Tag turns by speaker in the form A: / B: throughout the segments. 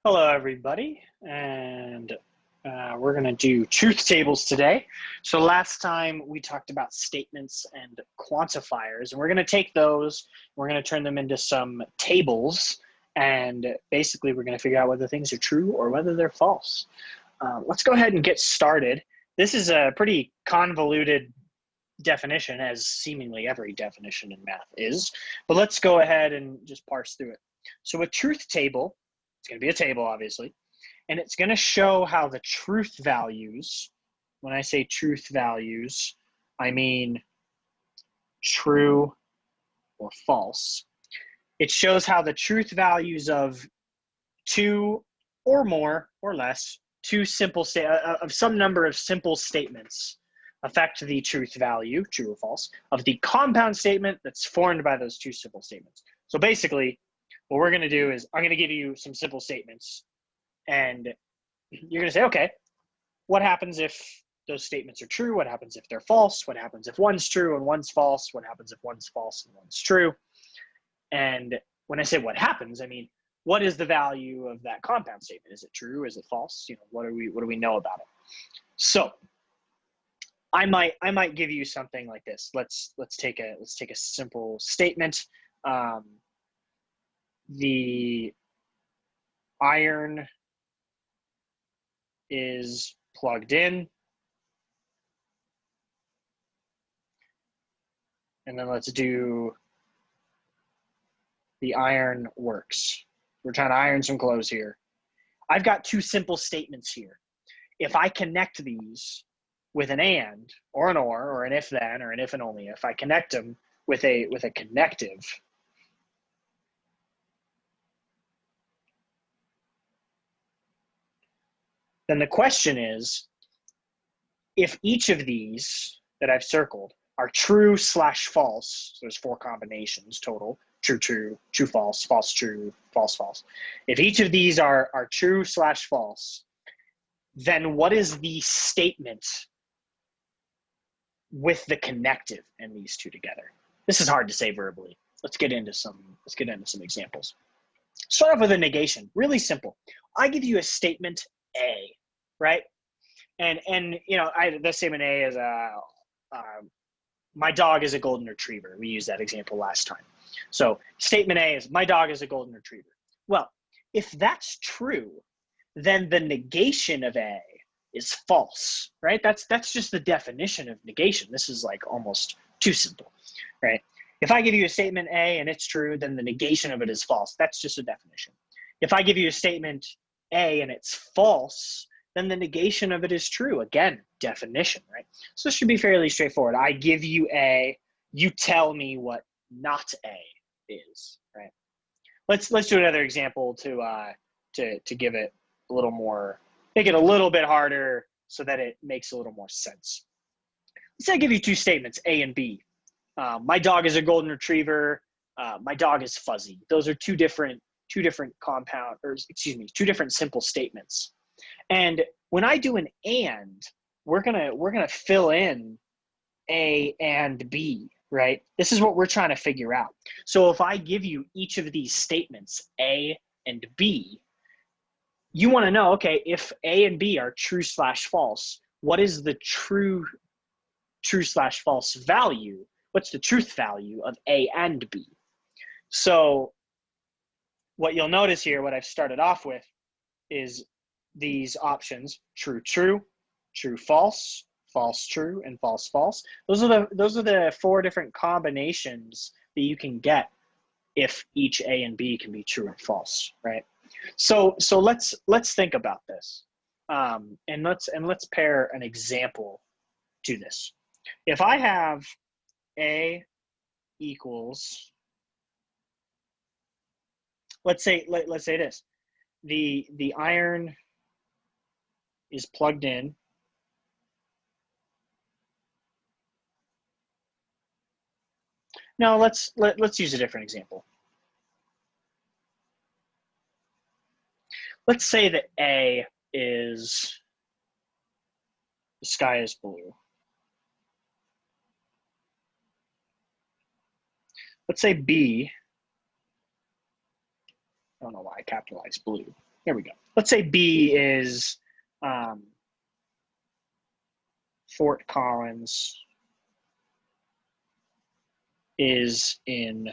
A: Hello, everybody, and we're going to do truth tables today. So last time we talked about statements and quantifiers, and we're going to take those, we're going to turn them into some tables, and basically we're going to figure out whether things are true or whether they're false. Let's go ahead and get started. This is a pretty convoluted definition, as seemingly every definition in math is, but let's go ahead and just parse through it. So a truth table, it's going to be a table, obviously, and it's going to show how the truth values, when I say truth values, I mean true or false. It shows how the truth values of two or more or less, of some number of simple statements affect the truth value, true or false, of the compound statement that's formed by those two simple statements. So basically, what we're going to do is I'm going to give you some simple statements, and you're going to say, okay, what happens if those statements are true? What happens if they're false? What happens if one's true and one's false? What happens if one's false and one's true? And when I say what happens, I mean, what is the value of that compound statement? Is it true? Is it false? You know, what do we know about it? So I might give you something like this. Let's take a simple statement. The iron is plugged in. And then let's do the iron works. We're trying to iron some clothes here. I've got two simple statements here. If I connect these with an and, or an or an if then, or an if and only if, I connect them with a connective, then the question is, if each of these that I've circled are true / false, so there's 4 combinations total, true, true, true, false, false, true, false, false. If each of these are true / false, then what is the statement with the connective in these two together? This is hard to say verbally. Let's get into some examples. Start off with a negation, really simple. I give you a statement A, right? And you know, the statement A is my dog is a golden retriever. We used that example last time. So statement A is my dog is a golden retriever. Well, if that's true, then the negation of A is false, right? That's just the definition of negation. This is like almost too simple, right? If I give you a statement A and it's true, then the negation of it is false. That's just a definition. If I give you a statement A and it's false, then the negation of it is true. Again, definition, right? So this should be fairly straightforward. I give you A, you tell me what not A is, right? Let's do another example to give it a little more, make it a little bit harder so that it makes a little more sense. Let's say I give you 2 statements, A and B. My dog is a golden retriever. My dog is fuzzy. Those are two different simple statements. And when I do an and, we're gonna fill in A and B, right? This is what we're trying to figure out. So if I give you each of these statements, A and B, you want to know, okay, if A and B are true / false, what is the true / false value? What's the truth value of A and B? So what you'll notice here, what I've started off with, is these options: true, true, true, false, false, true, and false, false. Those are the 4 different combinations that you can get if each A and B can be true or false, right? So let's think about this, and let's pair an example to this. If I have A equals, let's say this: the iron is plugged in. Now let's use a different example. Let's say that A is the sky is blue. Let's say B, I don't know why I capitalized blue. There we go. Let's say B is Fort Collins is in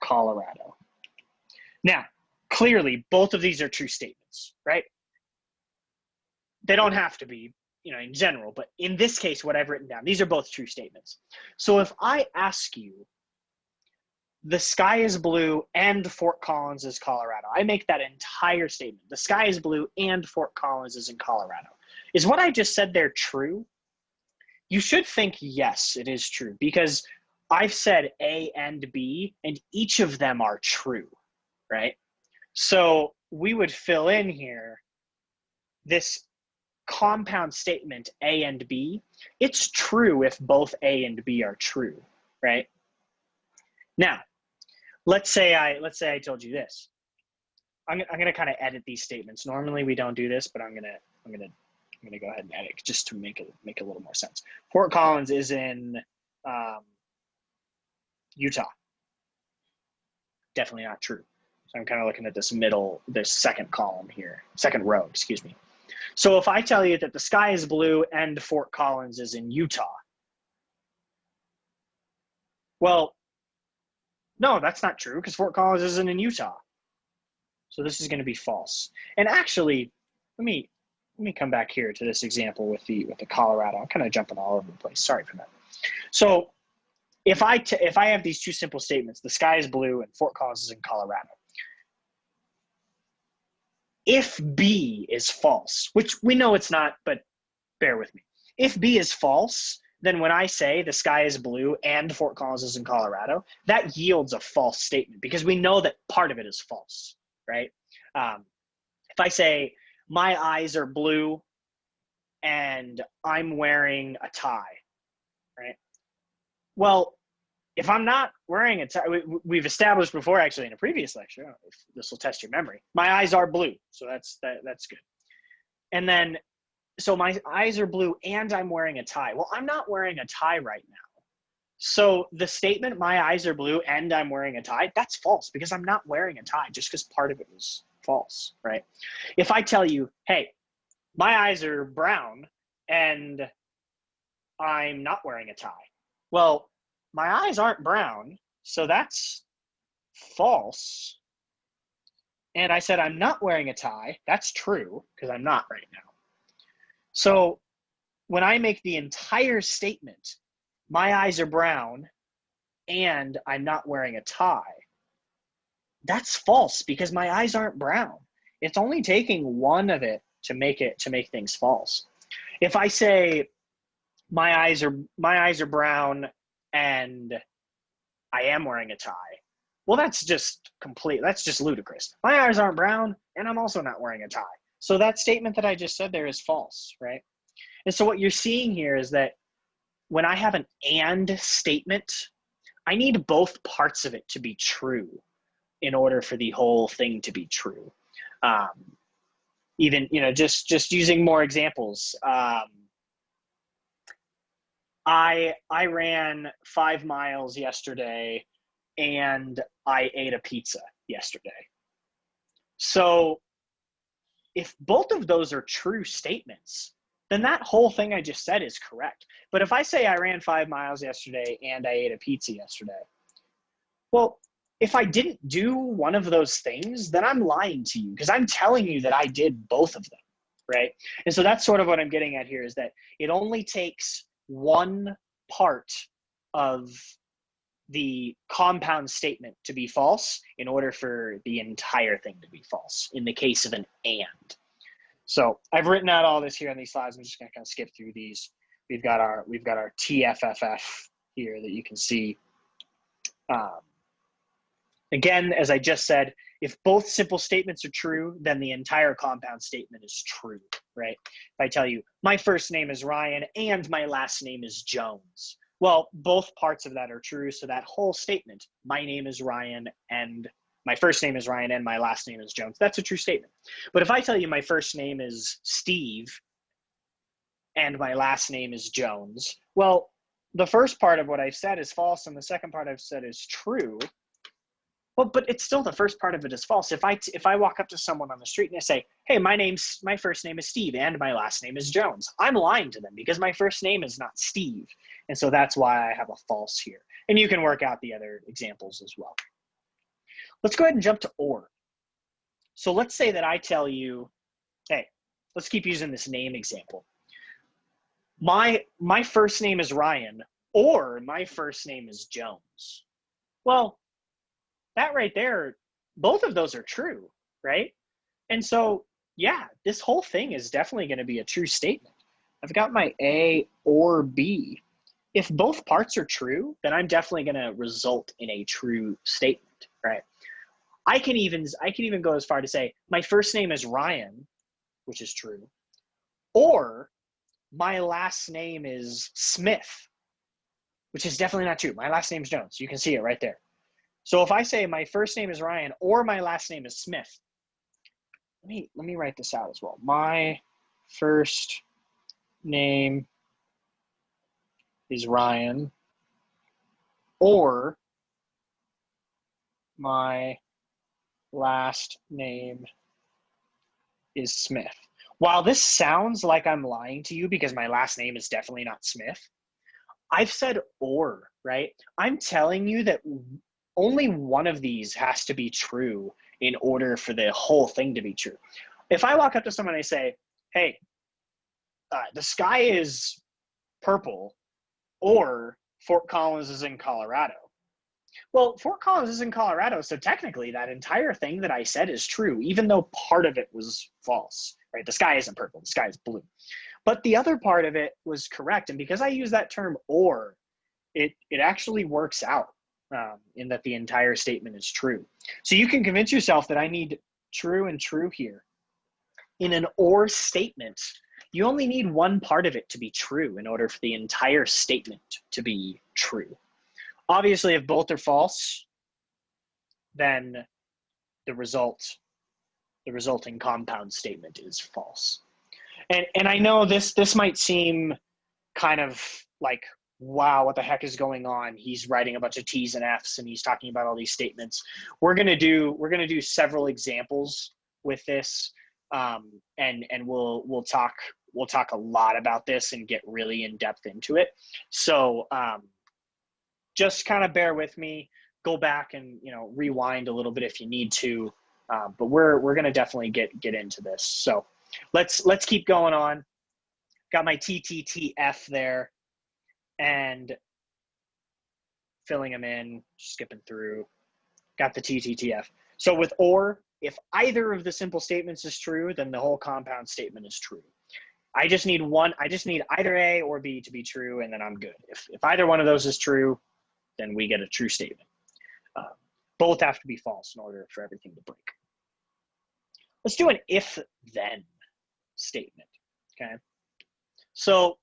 A: Colorado. Now, clearly, both of these are true statements, right? They don't have to be, in general, but in this case, what I've written down, these are both true statements. So if I ask you, the sky is blue and Fort Collins is Colorado, I make that entire statement. The sky is blue and Fort Collins is in Colorado. Is what I just said there true? You should think, yes, it is true, because I've said A and B, and each of them are true, right? So we would fill in here this compound statement A and B. It's true if both A and B are true, right? Now, let's say I told you this. I'm gonna kind of edit these statements. Normally we don't do this, but I'm gonna go ahead and edit just to make a little more sense. Fort Collins is in Utah. Definitely not true. So I'm kind of looking at this second column here, second row, excuse me. So if I tell you that the sky is blue and Fort Collins is in Utah, well, no, that's not true, because Fort Collins isn't in Utah. So this is going to be false. And actually, let me come back here to this example with the Colorado. I'm kind of jumping all over the place. Sorry for that. So if I have these two simple statements, the sky is blue and Fort Collins is in Colorado. If B is false, which we know it's not, but bear with me. If B is false, then when I say the sky is blue and Fort Collins is in Colorado, that yields a false statement, because we know that part of it is false, right? If I say my eyes are blue and I'm wearing a tie, right? Well, if I'm not wearing a tie, we've established before, actually, in a previous lecture, if this will test your memory, my eyes are blue, so that's good. And then, so my eyes are blue and I'm wearing a tie. Well, I'm not wearing a tie right now. So the statement, my eyes are blue and I'm wearing a tie, that's false, because I'm not wearing a tie, just because part of it was false, right? If I tell you, hey, my eyes are brown and I'm not wearing a tie, well, my eyes aren't brown, so that's false. And I said I'm not wearing a tie, that's true, because I'm not right now. So when I make the entire statement, my eyes are brown and I'm not wearing a tie, that's false, because my eyes aren't brown. It's only taking one of it to make things false. If I say my eyes are brown and I am wearing a tie, well, that's just ludicrous. My eyes aren't brown and I'm also not wearing a tie. So that statement that I just said there is false, right? And so what you're seeing here is that when I have an and statement, I need both parts of it to be true in order for the whole thing to be true. Even, just using more examples. I ran 5 miles yesterday and I ate a pizza yesterday. So if both of those are true statements, then that whole thing I just said is correct. But if I say I ran 5 miles yesterday and I ate a pizza yesterday, well, if I didn't do one of those things, then I'm lying to you, because I'm telling you that I did both of them, right? And so that's sort of what I'm getting at here, is that it only takes one part of the compound statement to be false in order for the entire thing to be false in the case of an and. So I've written out all this here on these slides. I'm just going to kind of skip through these. We've got our TFFF here that you can see. Again, as I just said, if both simple statements are true, then the entire compound statement is true, right? If I tell you, my first name is Ryan and my last name is Jones, well, both parts of that are true, so that whole statement, my name is Ryan and my first name is Ryan and my last name is Jones, that's a true statement. But if I tell you my first name is Steve and my last name is Jones, well, the first part of what I've said is false and the second part I've said is true. Well, but it's still the first part of it is false. If I walk up to someone on the street and I say, hey, my first name is Steve and my last name is Jones, I'm lying to them because my first name is not Steve. And so that's why I have a false here. And you can work out the other examples as well. Let's go ahead and jump to or. So let's say that I tell you, hey, let's keep using this name example. My first name is Ryan, or my first name is Jones. Well, that right there, both of those are true, right? And so, yeah, this whole thing is definitely going to be a true statement. I've got my A or B. If both parts are true, then I'm definitely going to result in a true statement, right? I can even go as far to say my first name is Ryan, which is true, or my last name is Smith, which is definitely not true. My last name is Jones. You can see it right there. So if I say my first name is Ryan or my last name is Smith, let me write this out as well. My first name is Ryan or my last name is Smith. While this sounds like I'm lying to you because my last name is definitely not Smith, I've said or, right? I'm telling you that only one of these has to be true in order for the whole thing to be true. If I walk up to someone and I say, hey, the sky is purple, or Fort Collins is in Colorado. Well, Fort Collins is in Colorado, so technically that entire thing that I said is true, even though part of it was false, right? The sky isn't purple, the sky is blue. But the other part of it was correct, and because I use that term or, it actually works out in that the entire statement is true. So you can convince yourself that I need true and true here. In an or statement, you only need one part of it to be true in order for the entire statement to be true. Obviously, if both are false, then the resulting compound statement is false. And I know this might seem kind of like, wow, what the heck is going on? He's writing a bunch of T's and F's and he's talking about all these statements. We're gonna do several examples with this, and we'll talk a lot about this and get really in depth into it. So just kind of bear with me, go back and rewind a little bit if you need to, but we're gonna definitely get into this. So let's keep going on. Got my TTTF there and filling them in, skipping through. Got the TTTF. So with or, if either of the simple statements is true, then the whole compound statement is true. I just need either A or B to be true, and then I'm good. If either one of those is true, then we get a true statement. Both have to be false in order for everything to break. Let's do an if-then statement, okay? So,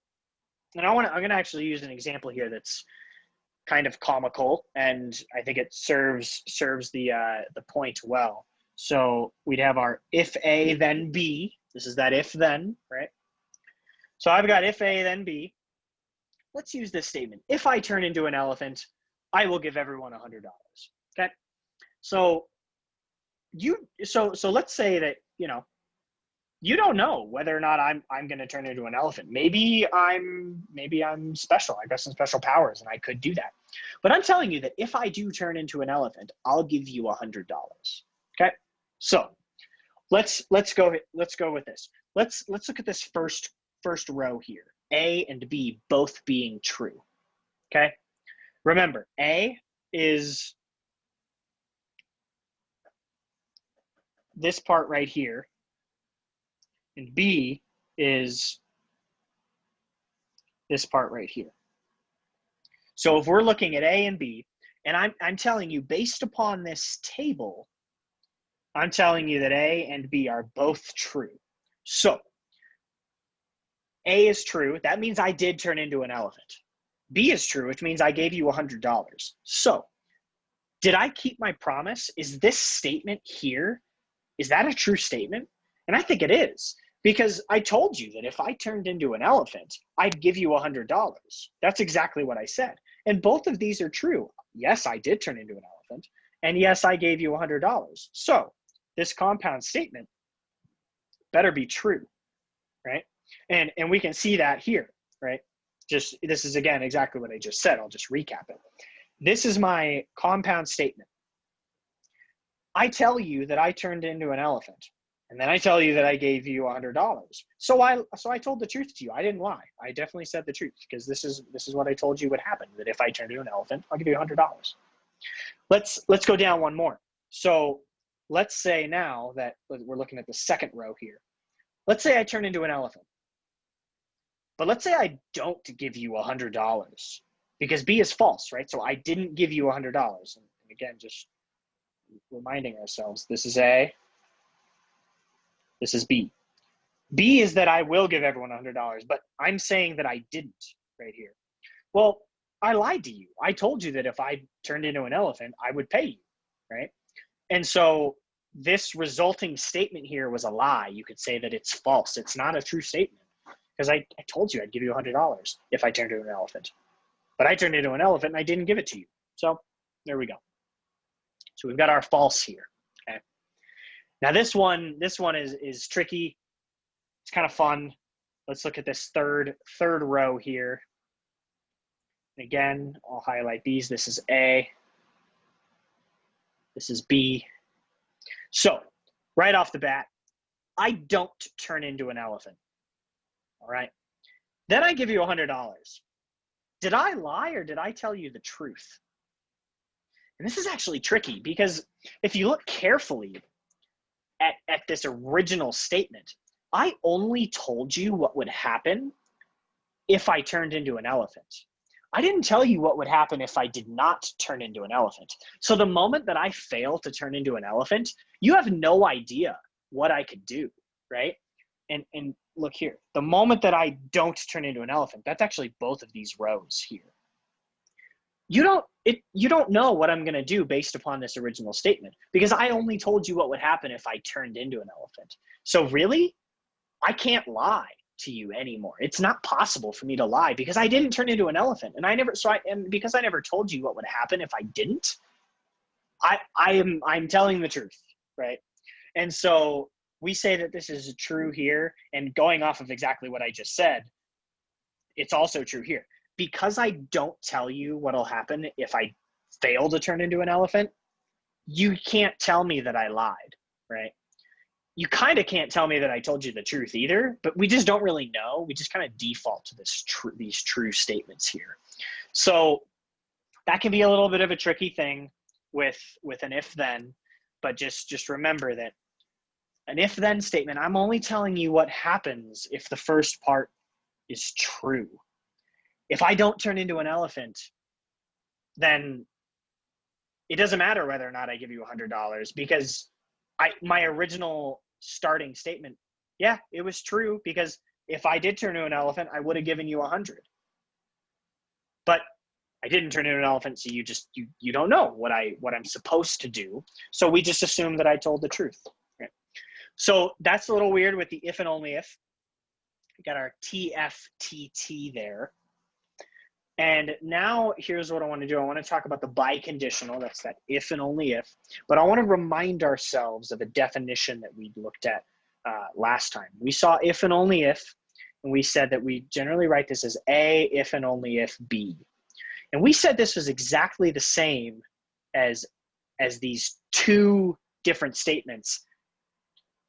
A: and I'm gonna actually use an example here that's kind of comical, and I think it serves the point well. So we'd have our if A then B. This is that if then, right? So I've got if A then B. Let's use this statement. If I turn into an elephant, I will give everyone $100. Okay. So let's say that you don't know whether or not I'm going to turn into an elephant. Maybe I'm special. I got some special powers and I could do that. But I'm telling you that if I do turn into an elephant, I'll give you $100. Okay. So let's go with this. Let's look at this first row here. A and B both being true. Okay. Remember, A is this part right here, and B is this part right here. So if we're looking at A and B, and I'm telling you, based upon this table, I'm telling you that A and B are both true. So A is true. That means I did turn into an elephant. B is true, which means I gave you $100. So did I keep my promise? Is this statement here, is that a true statement? And I think it is, because I told you that if I turned into an elephant, I'd give you $100. That's exactly what I said. And both of these are true. Yes, I did turn into an elephant. And yes, I gave you $100. So this compound statement better be true, right? And we can see that here, right? Just this is again exactly what I just said. I'll just recap it. This is my compound statement. I tell you that I turned into an elephant, and then I tell you that I gave you $100. So I told the truth to you. I didn't lie. I definitely said the truth, because this is what I told you would happen. That if I turned into an elephant, I'll give you $100. Let's go down one more. So let's say now that we're looking at the second row here. Let's say I turn into an elephant, but let's say I don't give you $100, because B is false, right? So I didn't give you $100. And again, just reminding ourselves, this is A, this is B. B is that I will give everyone $100, but I'm saying that I didn't right here. Well, I lied to you. I told you that if I turned into an elephant, I would pay you, right? And so this resulting statement here was a lie. You could say that it's false. It's not a true statement, because I told you I'd give you $100 if I turned into an elephant. But I turned into an elephant and I didn't give it to you. So there we go. So we've got our false here. Okay. Now this one is tricky. It's kind of fun. Let's look at this third row here. Again, I'll highlight these. This is A. This is B. So right off the bat, I don't turn into an elephant. All right. Then I give you $100. Did I lie or did I tell you the truth? And this is actually tricky, because if you look carefully at this original statement, I only told you what would happen if I turned into an elephant. I didn't tell you what would happen if I did not turn into an elephant. So the moment that I fail to turn into an elephant, you have no idea what I could do, right? And look here, the moment that I don't turn into an elephant, that's actually both of these rows here. You don't know what I'm going to do based upon this original statement, because I only told you what would happen if I turned into an elephant. So really, I can't lie to you anymore. It's not possible for me to lie, because I didn't turn into an elephant, and because I never told you what would happen if I didn't. I'm telling the truth, right? And so we say that this is true here, and going off of exactly what I just said, it's also true here. Because I don't tell you what'll happen if I fail to turn into an elephant, you can't tell me that I lied, right? You kind of can't tell me that I told you the truth either, but we just don't really know. We just kind of default to these true statements here. So that can be a little bit of a tricky thing with an if-then, but just remember that an if-then statement, I'm only telling you what happens if the first part is true. If I don't turn into an elephant, then it doesn't matter whether or not I give you $100, because my original starting statement, yeah, it was true, because if I did turn into an elephant, I would have given you 100. But I didn't turn into an elephant, so you don't know what I'm supposed to do. So we just assume that I told the truth. Right? So that's a little weird with the if and only if. We got our TFTT there. And now here's what I want to do. I want to talk about the biconditional. That's that if and only if. But I want to remind ourselves of a definition that we looked at last time. We saw if and only if, and we said that we generally write this as A, if and only if B. And we said this was exactly the same as these two different statements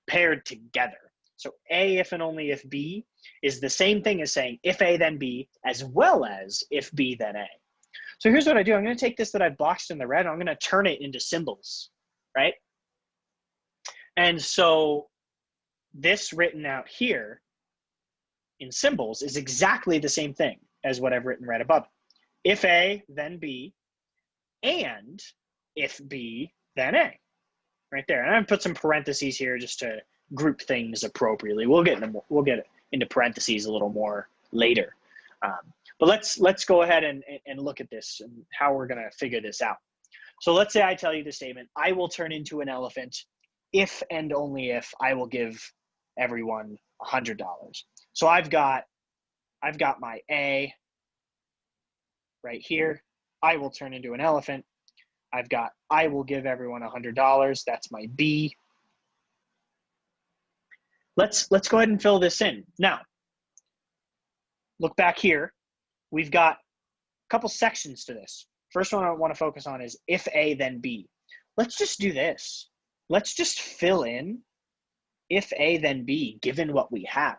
A: paired together. So A, if and only if B is the same thing as saying if A, then B, as well as if B, then A. So here's what I do. I'm going to take this that I've boxed in the red, and I'm going to turn it into symbols, right? And so this written out here in symbols is exactly the same thing as what I've written right above. If A, then B, and if B, then A, right there. And I'm going to put some parentheses here just to group things appropriately. We'll get into parentheses a little more later. But let's go ahead and look at this and how we're going to figure this out. So let's say I tell you the statement, I will turn into an elephant if and only if I will give everyone $100. So I've got my A right here. I will turn into an elephant. I've got, I will give everyone $100. That's my B. Let's go ahead and fill this in. Now, look back here. We've got a couple sections to this. First one I want to focus on is if A, then B. Let's just do this. Let's just fill in if A, then B, given what we have.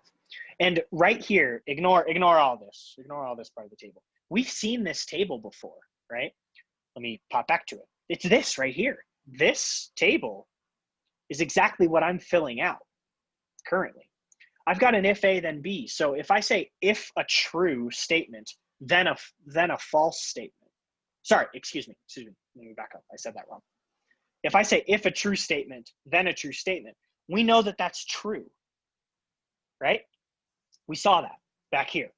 A: And right here, ignore all this. Ignore all this part of the table. We've seen this table before, right? Let me pop back to it. It's this right here. This table is exactly what I'm filling out currently. I've got an if A, then B. So if I say if a true statement, then a false statement. Sorry, excuse me. Let me back up. I said that wrong. If I say if a true statement, then a true statement, we know that that's true, right? We saw that back here.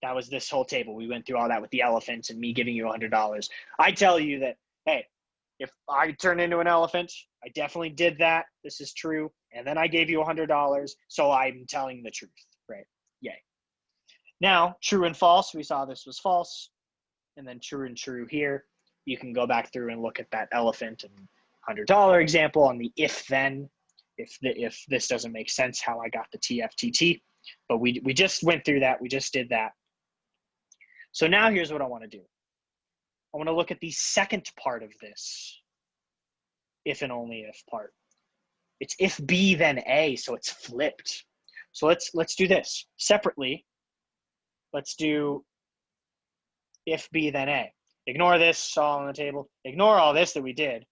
A: That was this whole table. We went through all that with the elephants and me giving you $100. I tell you that, hey, if I turn into an elephant, I definitely did that. This is true. And then I gave you $100. So I'm telling the truth, right? Yay. Now, true and false, we saw this was false. And then true and true here. You can go back through and look at that elephant and $100 example on the if then, if this doesn't make sense how I got the TFTT. But we just went through that. We just did that. So now here's what I want to do. I want to look at the second part of this if and only if part. It's if B then A, so it's flipped. So let's do this separately. Let's do if B then A. Ignore this all on the table. Ignore all this that we did.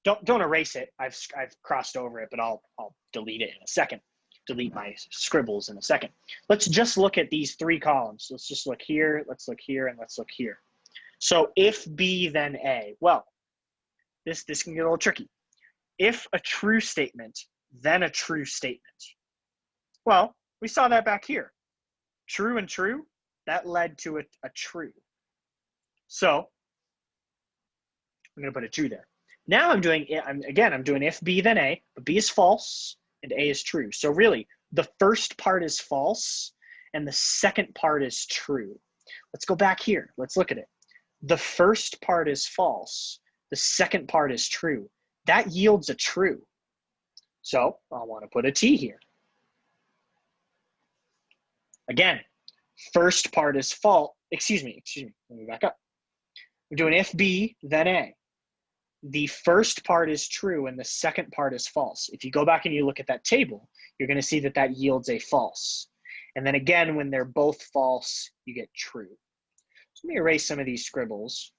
A: Don't erase it. I've crossed over it, but I'll delete it in a second. Delete my scribbles in a second. Let's just look at these three columns. Let's just look here, let's look here, and let's look here. So if B then A. Well, this can get a little tricky. If a true statement, then a true statement. Well, we saw that back here. True and true, that led to a true. So I'm going to put a true there. Now I'm doing if B then A, but B is false and A is true. So really, the first part is false and the second part is true. Let's go back here. Let's look at it. The first part is false. The second part is true. That yields a true. So I want to put a T here. Again, first part is false. Excuse me. Let me back up. We're doing if B, then A. The first part is true and the second part is false. If you go back and you look at that table, you're going to see that that yields a false. And then again, when they're both false, you get true. So let me erase some of these scribbles.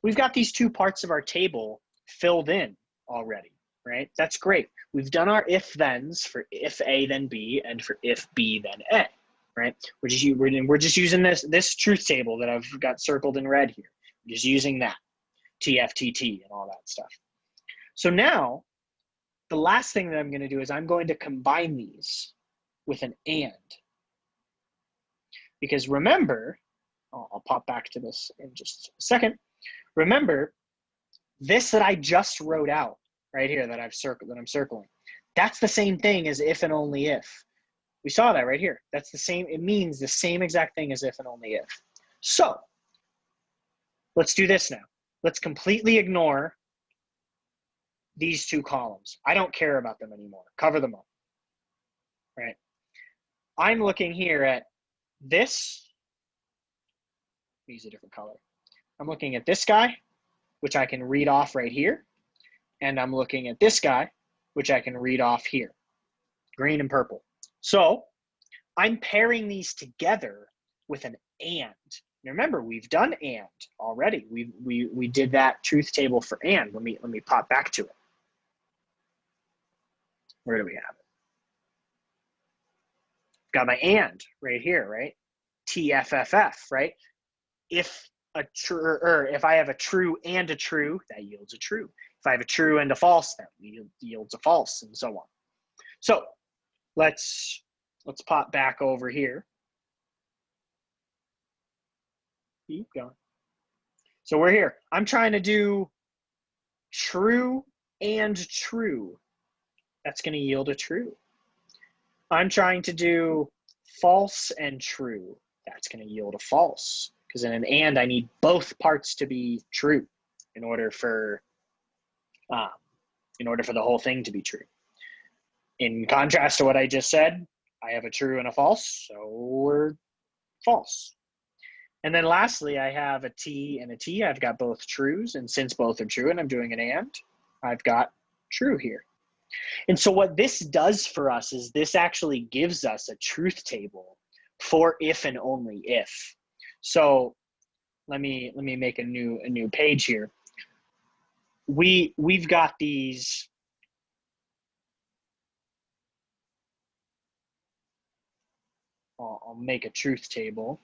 A: We've got these two parts of our table filled in already, right? That's great. We've done our if-thens for if A, then B, and for if B, then A, right? We're just using this truth table that I've got circled in red here. We're just using that. TFTT and all that stuff. So now, the last thing that I'm going to do is I'm going to combine these with an and. Because remember, I'll pop back to this in just a second. Remember, this that I just wrote out right here that I'm circling, that's the same thing as if and only if. We saw that right here. That's the same, it means the same exact thing as if and only if. So, let's do this now. Let's completely ignore these two columns. I don't care about them anymore. Cover them up, right? I'm looking here at this. Use a different color. I'm looking at this guy, which I can read off right here. And I'm looking at this guy, which I can read off here, green and purple. So I'm pairing these together with an and. Now remember, we've done and already. We did that truth table for and. Let me pop back to it. Where do we have it? Got my and right here, right? TFFF, right? If I have a true and a true, that yields a true. If I have a true and a false, that yields a false, and so on. So let's pop back over here. Keep going. So we're here. I'm trying to do true and true. That's going to yield a true. I'm trying to do false and true. That's going to yield a false. because in an and, I need both parts to be true in order for the whole thing to be true. In contrast to what I just said, I have a true and a false, so we're false. And then lastly, I have a T and a T. I've got both trues, and since both are true and I'm doing an and, I've got true here. And so what this does for us is this actually gives us a truth table for if and only if. So let me make a new page here. We've got these I'll make a truth table.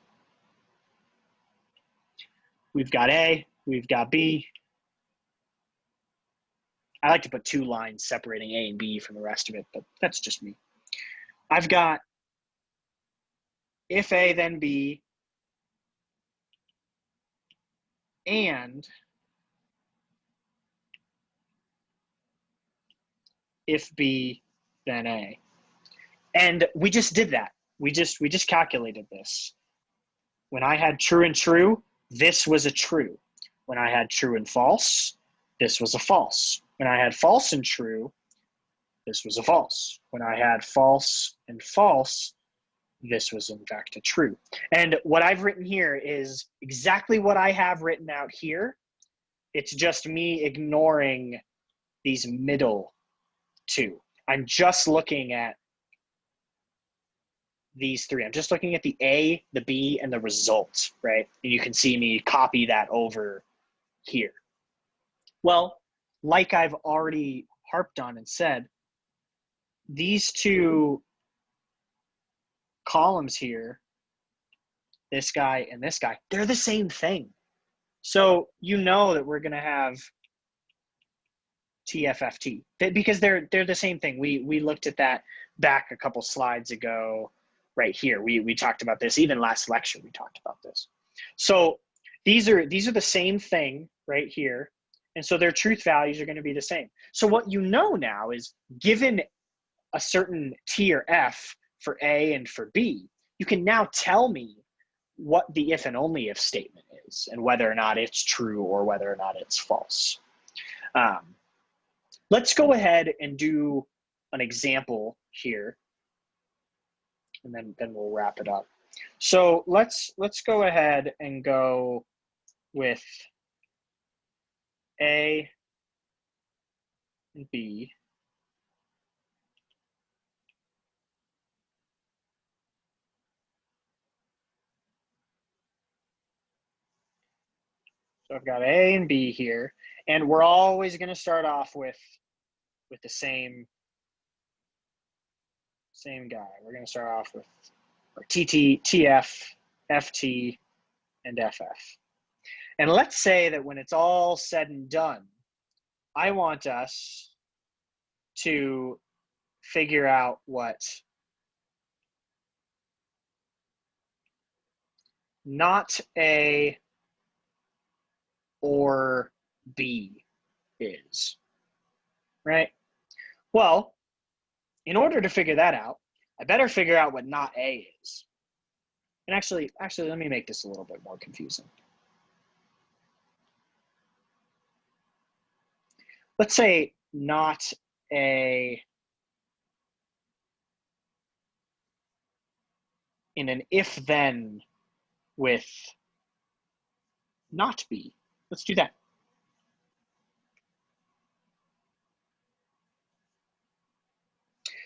A: We've got A, we've got B. I like to put 2 lines separating A and B from the rest of it, but that's just me. I've got if A, then B, and if B, then A. And we just did that. We just calculated this. When I had true and true, this was a true. When I had true and false, this was a false. When I had false and true, this was a false. When I had false and false, this was in fact a true. And what I've written here is exactly what I have written out here. It's just me ignoring these middle 2. I'm just looking at these 3. I'm just looking at the A, the B, and the result, right? And you can see me copy that over here. Well, like I've already harped on and said, these 2 columns here, this guy and this guy, they're the same thing. So you know that we're going to have TFFT because they're the same thing. We looked at that back a couple slides ago right here. We talked about this. Even last lecture we talked about this. So these are the same thing right here. And so their truth values are going to be the same. So what you know now is given a certain T or F for A and for B, you can now tell me what the if and only if statement is and whether or not it's true or whether or not it's false. Let's go ahead and do an example here, and then we'll wrap it up. So let's go ahead and go with A and B. So I've got A and B here, and we're always going to start off with the same guy. We're going to start off with our TT, TF, FT, and FF. And let's say that when it's all said and done, I want us to figure out what not A or B is, right? Well, in order to figure that out, I better figure out what not A is. And actually, let me make this a little bit more confusing. Let's say not A in an if-then with not B. Let's do that.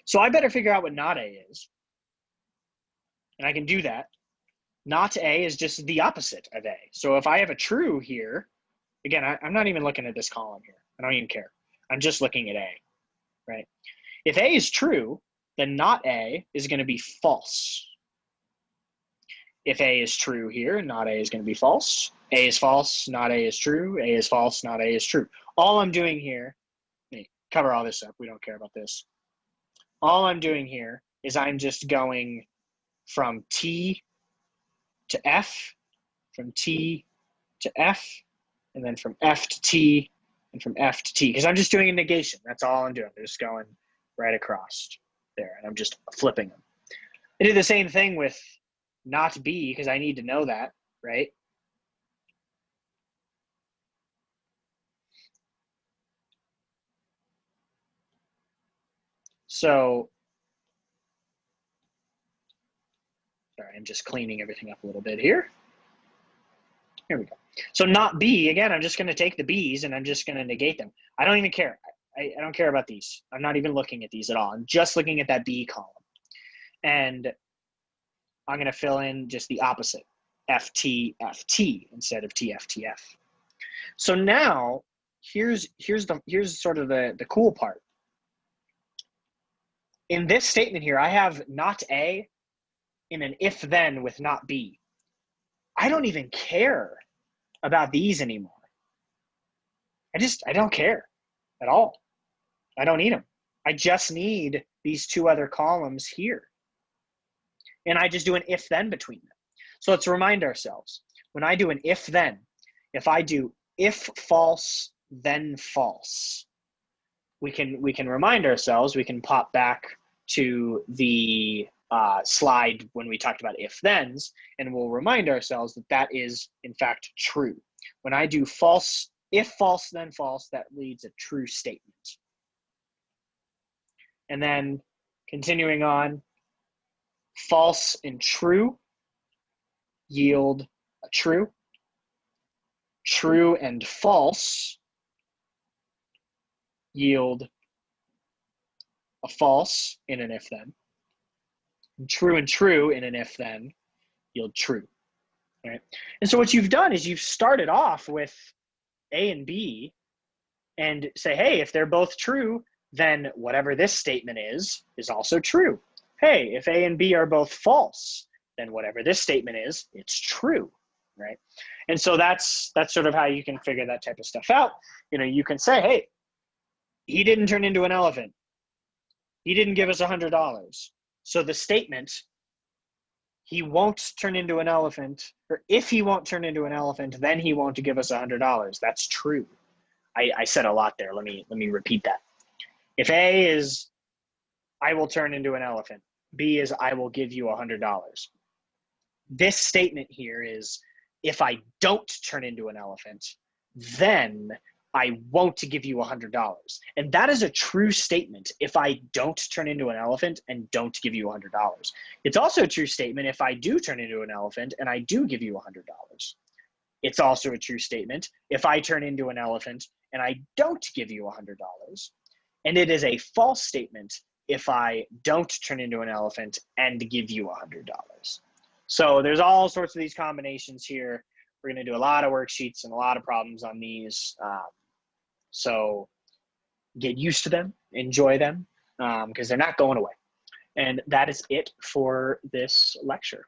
A: So I better figure out what not A is. And I can do that. Not A is just the opposite of A. So if I have a true here, again, I'm not even looking at this column here. I don't even care. I'm just looking at A, right? If A is true, then not A is going to be false. If A is true here, not A is going to be false. A is false, not A is true. A is false, not A is true. All I'm doing here, let me cover all this up. We don't care about this. All I'm doing here is I'm just going from T to F, from T to F, and then from F to T, and from F to T, because I'm just doing a negation. That's all I'm doing. I'm just going right across there, and I'm just flipping them. I do the same thing with not B, because I need to know that, right? So, sorry, I'm just cleaning everything up a little bit here. Here we go. So not B, again, I'm just going to take the B's and I'm just going to negate them. I don't even care. I don't care about these. I'm not even looking at these at all. I'm just looking at that B column. And I'm going to fill in just the opposite, FT, instead of TFTF. So now, here's sort of the cool part. In this statement here, I have not A in an if-then with not B. I don't even care about these anymore. I don't care at all. I don't need them. I just need these two other columns here. And I just do an if-then between them. So let's remind ourselves, when I do an if-then, if I do if false, then false, we can remind ourselves, we can pop back to the slide when we talked about if-thens, and we'll remind ourselves that that is, in fact, true. When I do false, if false, then false, that leads a true statement. And then continuing on, false and true yield a true. True and false yield a false in an if-then. True and true in an if-then yield true. Right? And so what you've done is you've started off with A and B and say, hey, if they're both true, then whatever this statement is also true. Hey, if A and B are both false, then whatever this statement is, it's true, right? And so that's sort of how you can figure that type of stuff out. You know, you can say, hey, he didn't turn into an elephant. He didn't give us $100. So the statement, he won't turn into an elephant, or if he won't turn into an elephant, then he won't give us $100. That's true. I said a lot there. Let me repeat that. If A is, I will turn into an elephant. B is, I will give you $100. This statement here is, if I don't turn into an elephant, then I won't give you $100. And that is a true statement if I don't turn into an elephant and don't give you $100. It's also a true statement if I do turn into an elephant and I do give you $100. It's also a true statement if I turn into an elephant and I don't give you $100. And it is a false statement if I don't turn into an elephant and give you $100. So there's all sorts of these combinations here. We're going to do a lot of worksheets and a lot of problems on these. So get used to them, enjoy them, because they're not going away. And that is it for this lecture.